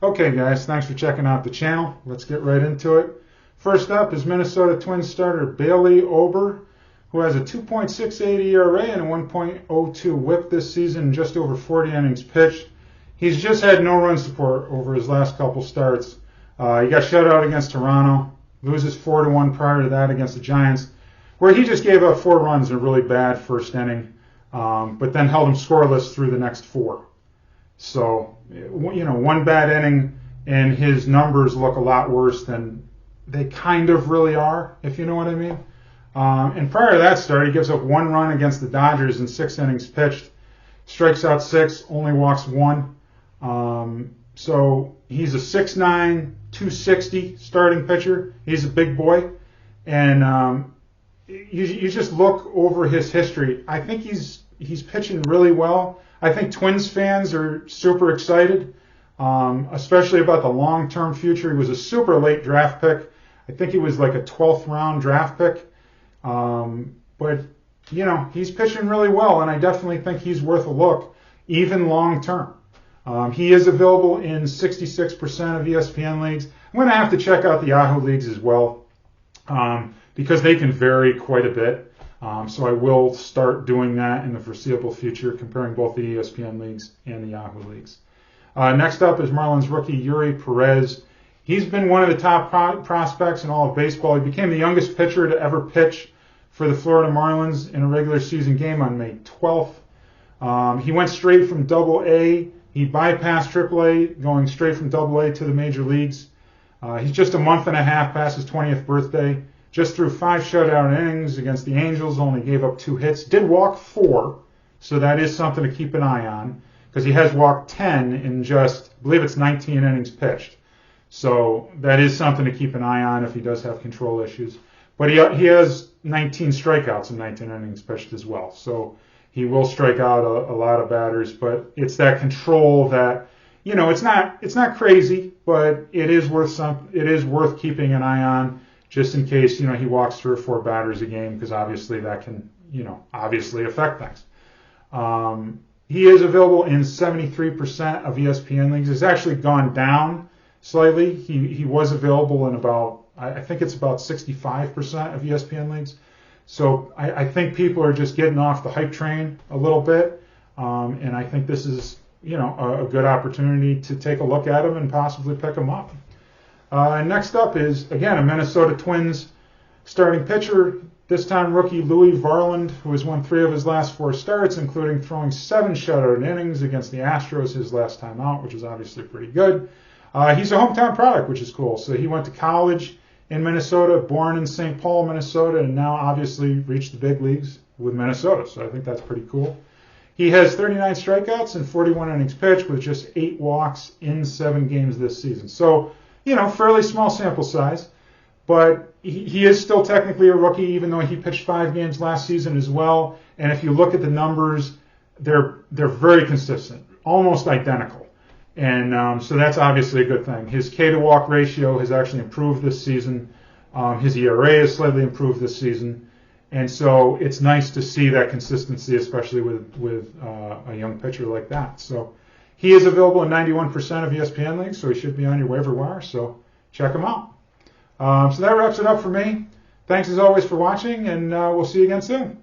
Okay, guys, thanks for checking out the channel. Let's get right into it. First up is Minnesota Twins starter Bailey Ober, who has a 2.68 ERA and a 1.02 WHIP this season, just over 40 innings pitched. He's just had no run support over his last couple starts. He got shut out against Toronto, loses 4-1 prior to that against the Giants, where he just gave up 4 runs in a really bad first inning, but then held him scoreless through the next 4. So, one bad inning and his numbers look a lot worse than they kind of really are, if you know what I mean. And prior to that start, he gives up 1 run against the Dodgers in 6 innings pitched, strikes out 6, only walks 1. So he's a 6'9", 260 starting pitcher. He's a big boy. And you just look over his history. I think he's pitching really well. I think Twins fans are super excited, especially about the long-term future. He was a super late draft pick. I think he was like a 12th round draft pick. But, he's pitching really well, and I definitely think he's worth a look, even long-term. He is available in 66% of ESPN leagues. I'm going to have to check out the Yahoo leagues as well, because they can vary quite a bit. So I will start doing that in the foreseeable future, comparing both the ESPN leagues and the Yahoo leagues. Next up is Marlins rookie Yuri Perez. He's been one of the top prospects in all of baseball. He became the youngest pitcher to ever pitch for the Florida Marlins in a regular season game on May 12th. He went straight from Double-A. He bypassed Triple-A, going straight from Double-A to the major leagues. He's just a month and a half past his 20th birthday. Just threw 5 shutout innings against the Angels, only gave up 2 hits. Did walk 4, so that is something to keep an eye on, because he has walked 10 in just, I believe it's 19 innings pitched. So that is something to keep an eye on if he does have control issues. But he has 19 strikeouts in 19 innings pitched as well. So he will strike out a lot of batters, but it's that control that, it's not crazy, but it is worth keeping an eye on, just in case, he walks 3 or 4 batters a game, because obviously that can, obviously affect things. He is available in 73% of ESPN leagues. It's actually gone down slightly. He was available in about, I think it's about 65% of ESPN leagues. So I think people are just getting off the hype train a little bit. And I think this is, a good opportunity to take a look at him and possibly pick him up. Next up is, again, a Minnesota Twins starting pitcher, this time rookie Louis Varland, who has won 3 of his last 4 starts, including throwing 7 shutout innings against the Astros his last time out, which is obviously pretty good. He's a hometown product, which is cool. So he went to college in Minnesota, born in St. Paul, Minnesota, and now obviously reached the big leagues with Minnesota. So I think that's pretty cool. He has 39 strikeouts and 41 innings pitched, with just 8 walks in 7 games this season. So, fairly small sample size, but he is still technically a rookie, even though he pitched 5 games last season as well. And if you look at the numbers, they're very consistent, almost identical. And so that's obviously a good thing. His K-to-walk ratio has actually improved this season. His ERA has slightly improved this season. And so it's nice to see that consistency, especially with a young pitcher like that. So he is available in 91% of ESPN leagues, so he should be on your waiver wire. So check him out. So that wraps it up for me. Thanks as always for watching, and we'll see you again soon.